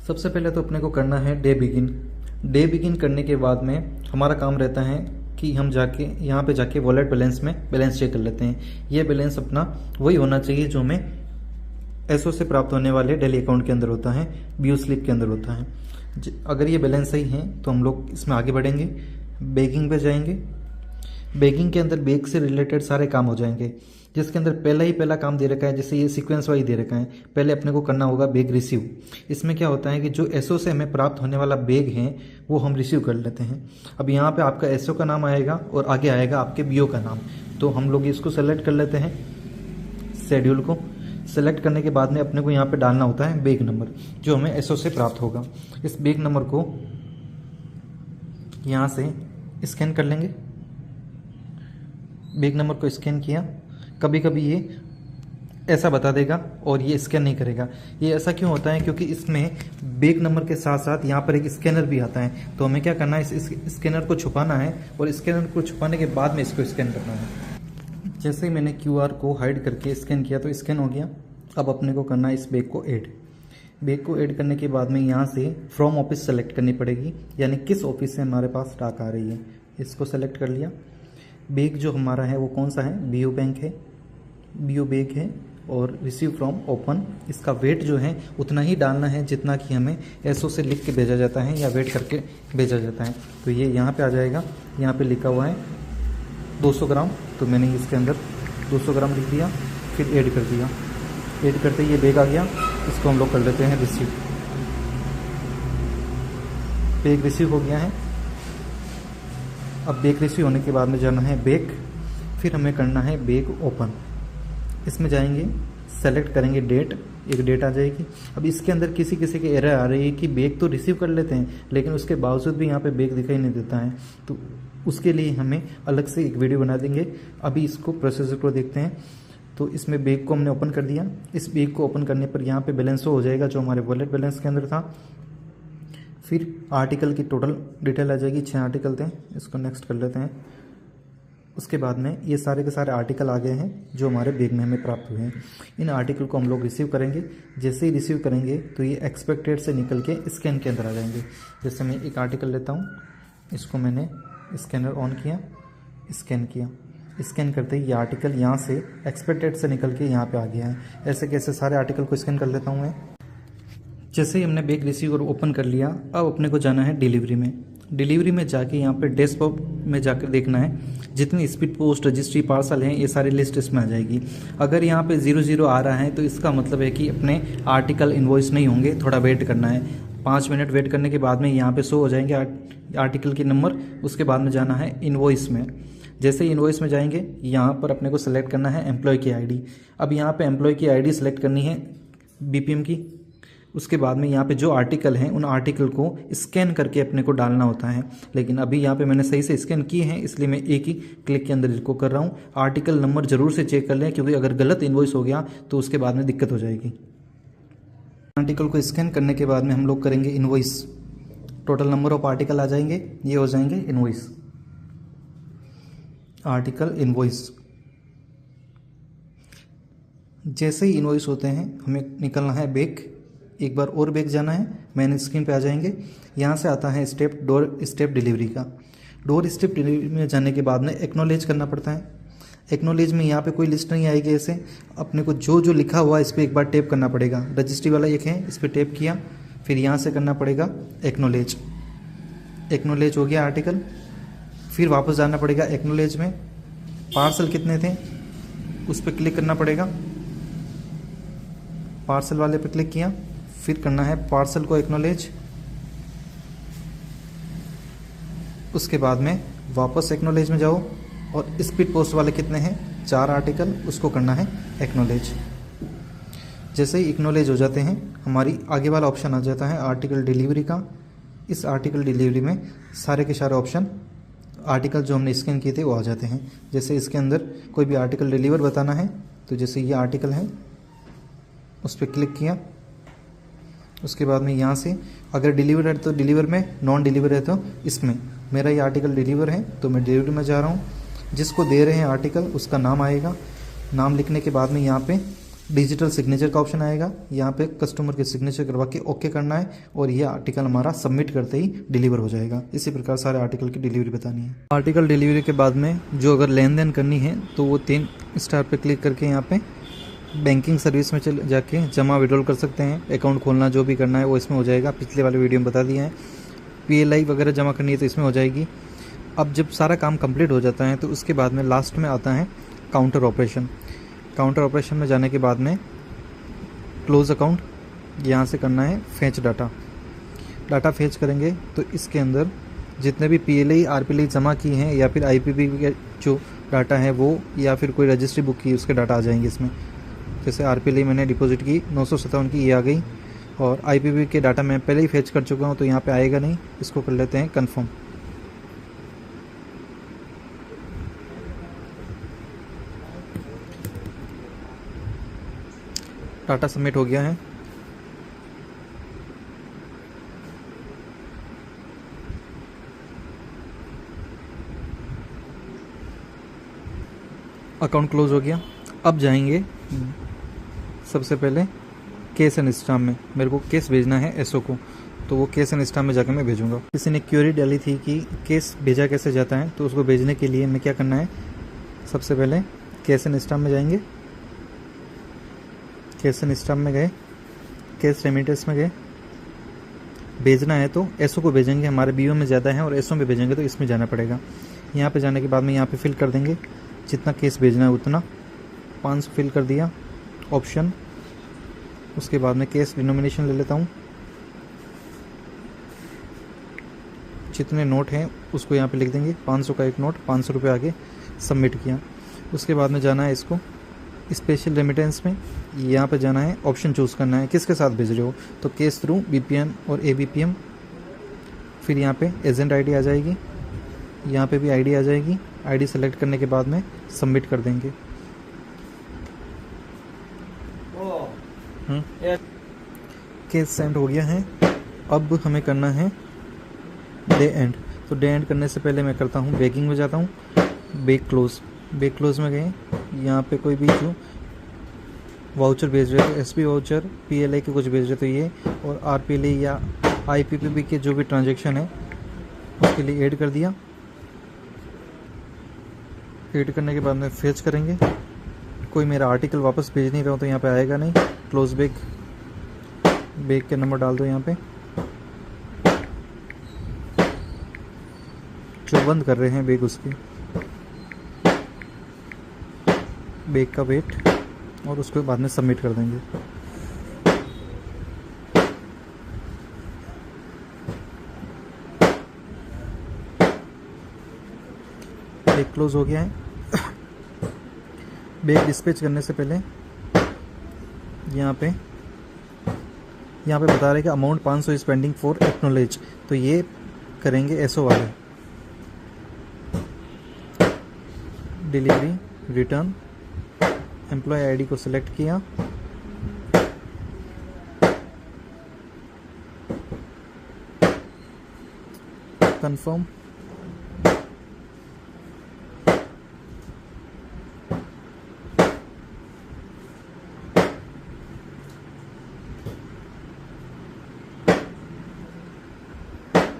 सबसे पहले तो अपने को करना है डे बिगिन। डे बिगिन करने के बाद में हमारा काम रहता है कि हम जाके यहाँ पे जाके वॉलेट बैलेंस में बैलेंस चेक कर लेते हैं। ये बैलेंस अपना वही होना चाहिए जो हमें एसओ से प्राप्त होने वाले डेली अकाउंट के अंदर होता है, बीओ स्लिप के अंदर होता है। अगर ये बैलेंस सही है तो हम लोग इसमें आगे बढ़ेंगे, बेगिंग पे जाएंगे। बेगिंग के अंदर बेग से रिलेटेड सारे काम हो जाएंगे, जिसके अंदर पहला काम दे रखा है, जैसे ये सीक्वेंस वाइज दे रखा है। पहले अपने को करना होगा बेग रिसीव। इसमें क्या होता है कि जो एसओ से हमें प्राप्त होने वाला बेग है वो हम रिसीव कर लेते हैं। अब यहाँ पे आपका एसओ का नाम आएगा और आगे आएगा आपके बीओ का नाम। तो हम लोग इसको सेलेक्ट कर लेते हैं। शेड्यूल को सेलेक्ट करने के बाद में अपने को यहाँ पे डालना होता है बेग नंबर जो हमें एसओ से प्राप्त होगा। इस बेग नंबर को यहाँ से स्कैन कर लेंगे। बेग नंबर को स्कैन किया। कभी कभी ये ऐसा बता देगा और ये स्कैन नहीं करेगा। ये ऐसा क्यों होता है? क्योंकि इसमें बेग नंबर के साथ साथ यहाँ पर एक स्कैनर भी आता है। तो हमें क्या करना है, इस स्कैनर को छुपाना है और स्कैनर को छुपाने के बाद में इसको स्कैन करना है। जैसे ही मैंने क्यूआर को हाइड करके स्कैन किया तो स्कैन हो गया। अब अपने को करना है इस बेग को ऐड। बेग को ऐड करने के बाद में यहाँ से फ्रॉम ऑफिस सेलेक्ट करनी पड़ेगी, यानी किस ऑफिस से हमारे पास डाक आ रही है। इसको सेलेक्ट कर लिया। बेग जो हमारा है वो कौन सा है? बीओ बैंक है, बीओ बेग है। और रिसीव फ्रॉम ओपन, इसका वेट जो है उतना ही डालना है जितना कि हमें एसओ से लिख के भेजा जाता है या वेट करके भेजा जाता है। तो ये यहाँ पे आ जाएगा। यहाँ पे लिखा हुआ है 200 ग्राम, तो मैंने इसके अंदर 200 ग्राम लिख दिया, फिर ऐड कर दिया। ऐड करते ही ये बेग आ गया। इसको हम लोग कर लेते हैं रिसीव। बेग रिसीव हो गया है। अब बेग रिसीव होने के बाद में जाना है बेग, फिर हमें करना है बेग ओपन। इसमें जाएंगे, सेलेक्ट करेंगे डेट, एक डेट आ जाएगी। अब इसके अंदर किसी किसी के एरर आ रही है कि बेग तो रिसीव कर लेते हैं लेकिन उसके बावजूद भी यहाँ पे बेग दिखाई नहीं देता है। तो उसके लिए हमें अलग से एक वीडियो बना देंगे। अभी इसको प्रोसेसर को देखते हैं। तो इसमें बेग को हमने ओपन कर दिया। इस बेग को ओपन करने पर यहाँ पे बैलेंस हो जाएगा जो हमारे वॉलेट बैलेंस के अंदर था। फिर आर्टिकल की टोटल डिटेल आ जाएगी। 6 आर्टिकल थे। इसको नेक्स्ट कर लेते हैं। उसके बाद में ये सारे के सारे आर्टिकल आ गए हैं जो हमारे बेग में हमें प्राप्त हुए हैं। इन आर्टिकल को हम लोग रिसीव करेंगे। जैसे ही रिसीव करेंगे तो ये एक्सपेक्टेड से निकल के स्कैन के अंदर आ जाएंगे। जैसे मैं एक आर्टिकल लेता हूँ, इसको मैंने स्कैनर ऑन किया, स्कैन किया। स्कैन करते ही ये आर्टिकल यहाँ से एक्सपेक्टेड से निकल के यहाँ पे आ गया है। ऐसे कैसे सारे आर्टिकल को स्कैन कर लेता हूँ मैं। जैसे ही हमने बेग रिसीव और ओपन कर लिया, अब अपने को जाना है डिलीवरी में। डिलीवरी में जाके यहाँ पे डेस्कटॉप में जाकर देखना है जितनी स्पीड पोस्ट, रजिस्ट्री, पार्सल हैं, ये सारी लिस्ट इसमें आ जाएगी। अगर यहाँ पे 00 आ रहा है तो इसका मतलब है कि अपने आर्टिकल इन्वॉइस नहीं होंगे, थोड़ा वेट करना है। 5 मिनट वेट करने के बाद में यहाँ पे शो हो जाएंगे आर्टिकल के नंबर। उसके बाद में जाना है इन्वॉइस में। जैसे ही इन्वॉइस में जाएंगे यहाँ पर अपने को सेलेक्ट करना है एम्प्लॉय की आईडी। अब यहाँ पे एम्प्लॉय की आईडी सेलेक्ट करनी है बीपीएम की। उसके बाद में यहाँ पे जो आर्टिकल हैं उन आर्टिकल को स्कैन करके अपने को डालना होता है। लेकिन अभी यहाँ पे मैंने सही से स्कैन किए हैं इसलिए मैं एक ही क्लिक के अंदर इसको कर रहा हूँ। आर्टिकल नंबर जरूर से चेक कर लें क्योंकि अगर गलत इन्वॉइस हो गया तो उसके बाद में दिक्कत हो जाएगी। आर्टिकल को स्कैन करने के बाद में हम लोग करेंगे invoice. Total number of article आ जाएंगे, ये हो जाएंगे इन्वॉइस। आर्टिकल इन्वॉइस जैसे ही इन्वॉइस होते हैं हमें निकलना है बेग। एक बार और बेग जाना है, मैन स्क्रीन पे आ जाएंगे। यहाँ से आता है स्टेप डोर स्टेप डिलीवरी का। डोर स्टेप डिलीवरी में जाने के बाद में एक्नॉलेज करना पड़ता है। एक्नॉलेज में यहाँ पे कोई लिस्ट नहीं आएगी। ऐसे अपने को जो जो लिखा हुआ है इस पर एक बार टैप करना पड़ेगा। रजिस्ट्री वाला एक है, इस पर टैप किया, फिर यहाँ से करना पड़ेगा एक्नॉलेज। एक्नॉलेज हो गया आर्टिकल। फिर वापस जाना पड़ेगा एक्नॉलेज में। पार्सल कितने थे उस पर क्लिक करना पड़ेगा। पार्सल वाले पे क्लिक किया, फिर करना है पार्सल को एक्नॉलेज। उसके बाद में वापस एक्नॉलेज में जाओ और स्पीड पोस्ट वाले कितने हैं 4 आर्टिकल, उसको करना है एक्नॉलेज। जैसे ही एक्नॉलेज हो जाते हैं हमारी आगे वाला ऑप्शन आ जाता है आर्टिकल डिलीवरी का। इस आर्टिकल डिलीवरी में सारे के सारे ऑप्शन आर्टिकल जो हमने स्कैन किए थे वो आ जाते हैं। जैसे इसके अंदर कोई भी आर्टिकल डिलीवर बताना है तो जैसे ये आर्टिकल है उस पर क्लिक किया। उसके बाद में यहाँ से अगर डिलीवर है तो डिलीवर में, नॉन डिलीवर है तो इसमें। मेरा ये आर्टिकल डिलीवर है तो मैं डिलीवरी में जा रहा हूँ। जिसको दे रहे हैं आर्टिकल उसका नाम आएगा। नाम लिखने के बाद में यहाँ पे डिजिटल सिग्नेचर का ऑप्शन आएगा। यहाँ पे कस्टमर के सिग्नेचर करवा के ओके करना है और ये आर्टिकल हमारा सबमिट करते ही डिलीवर हो जाएगा। इसी प्रकार सारे आर्टिकल की डिलीवरी बतानी है। आर्टिकल डिलीवरी के बाद में जो अगर लेन देन करनी है तो वो 3 स्टार पे क्लिक करके यहाँ पे बैंकिंग सर्विस में चले जाके जमा विड्रॉल कर सकते हैं। अकाउंट खोलना जो भी करना है वो इसमें हो जाएगा, पिछले वाले वीडियो में बता दिया है। PLI वगैरह जमा करनी है तो इसमें हो जाएगी। अब जब सारा काम कंप्लीट हो जाता है तो उसके बाद में लास्ट में आता है काउंटर ऑपरेशन। काउंटर ऑपरेशन में जाने के बाद में क्लोज अकाउंट, यहाँ से करना है फेच डाटा फेच करेंगे तो इसके अंदर जितने भी PLI RPLI जमा की हैं या फिर IPP के जो डाटा है वो, या फिर कोई रजिस्ट्री बुक की उसके डाटा आ जाएंगे इसमें। जैसे RPLI मैंने डिपॉजिट की 957 की, ये आ गई, और IPP के डाटा मैं पहले ही फेच कर चुका हूँ तो यहाँ पे आएगा नहीं। इसको कर लेते हैं कन्फर्म। डाटा सबमिट हो गया है। अकाउंट क्लोज हो गया। अब जाएंगे सबसे पहले केस एंड स्टाम्प में। मेरे को केस भेजना है SO को, तो वो केस एंड स्टाम्प में जाकर मैं भेजूंगा। किसी ने क्वेरी डाली थी कि केस भेजा कैसे जाता है, तो उसको भेजने के लिए मैं क्या करना है, सबसे पहले केस एंड स्टाम्प में जाएंगे। केस एंड स्टाम्प में गए, केस रेमिटेंस में गए, भेजना है तो SO को भेजेंगे। हमारे BO में ज़्यादा है और SO में भेजेंगे तो इसमें जाना पड़ेगा। यहाँ पे जाने के बाद में यहाँ पे फिल कर देंगे जितना केस भेजना है उतना। 500 फिल कर दिया ऑप्शन। उसके बाद में केस डिनोमिनेशन ले लेता हूँ। जितने नोट हैं उसको यहाँ पे लिख देंगे। 500 का एक नोट, 500 रुपये आगे सबमिट किया। उसके बाद में जाना है इसको स्पेशल रेमिटेंस में। यहाँ पे जाना है, ऑप्शन चूज़ करना है किसके साथ भेज रहे हो, तो केस थ्रू BPN और ABPM। फिर यहाँ पे एजेंट ID आ जाएगी, यहाँ पे भी ID आ जाएगी। ID सेलेक्ट करने के बाद में सबमिट कर देंगे। केस सेंड हो गया है। अब हमें करना है डे एंड। तो डे एंड करने से पहले मैं करता हूँ बेकिंग में जाता हूँ, बेक क्लोज में गए। यहाँ पे कोई भी जो वाउचर भेज रहे तो SB वाउचर, PLI के कुछ भेज रहे तो ये, और RPLI या IPPB के जो भी ट्रांजेक्शन है उसके लिए ऐड कर दिया। ऐड करने के बाद में फेच करेंगे। कोई मेरा आर्टिकल वापस भेज नहीं रहा हूँ तो यहाँ पे आएगा नहीं। क्लोज बेक के नंबर डाल दो यहाँ पे, जो बंद कर रहे हैं बेक उसकी, बेक का वेट, और उसके बाद में सबमिट कर देंगे। बेक क्लोज हो गया है। बेक डिस्पैच करने से पहले यहाँ पे बता रहे कि अमाउंट 500 स्पेंडिंग फॉर एक्नॉलेज, तो ये करेंगे SO वाले। डिलीवरी, रिटर्न, एम्प्लॉय ID को सिलेक्ट किया, कंफर्म,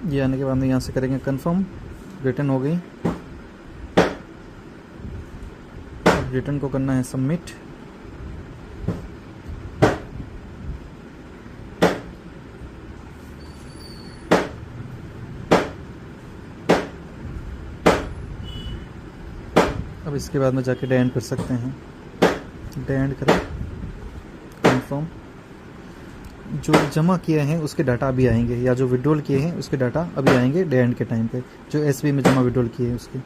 ये आने के बाद में यहाँ से करेंगे कंफर्म। रिटर्न हो गई। अब रिटर्न को करना है सबमिट। अब इसके बाद में जाके डे एंड कर सकते हैं। डे एंड करें, कंफर्म। जो जमा किए हैं उसके डाटा अभी आएंगे, या जो विड्रॉल किए हैं उसके डाटा अभी आएंगे डे एंड के टाइम पे, जो SB में जमा विड्रॉल किए हैं उसके।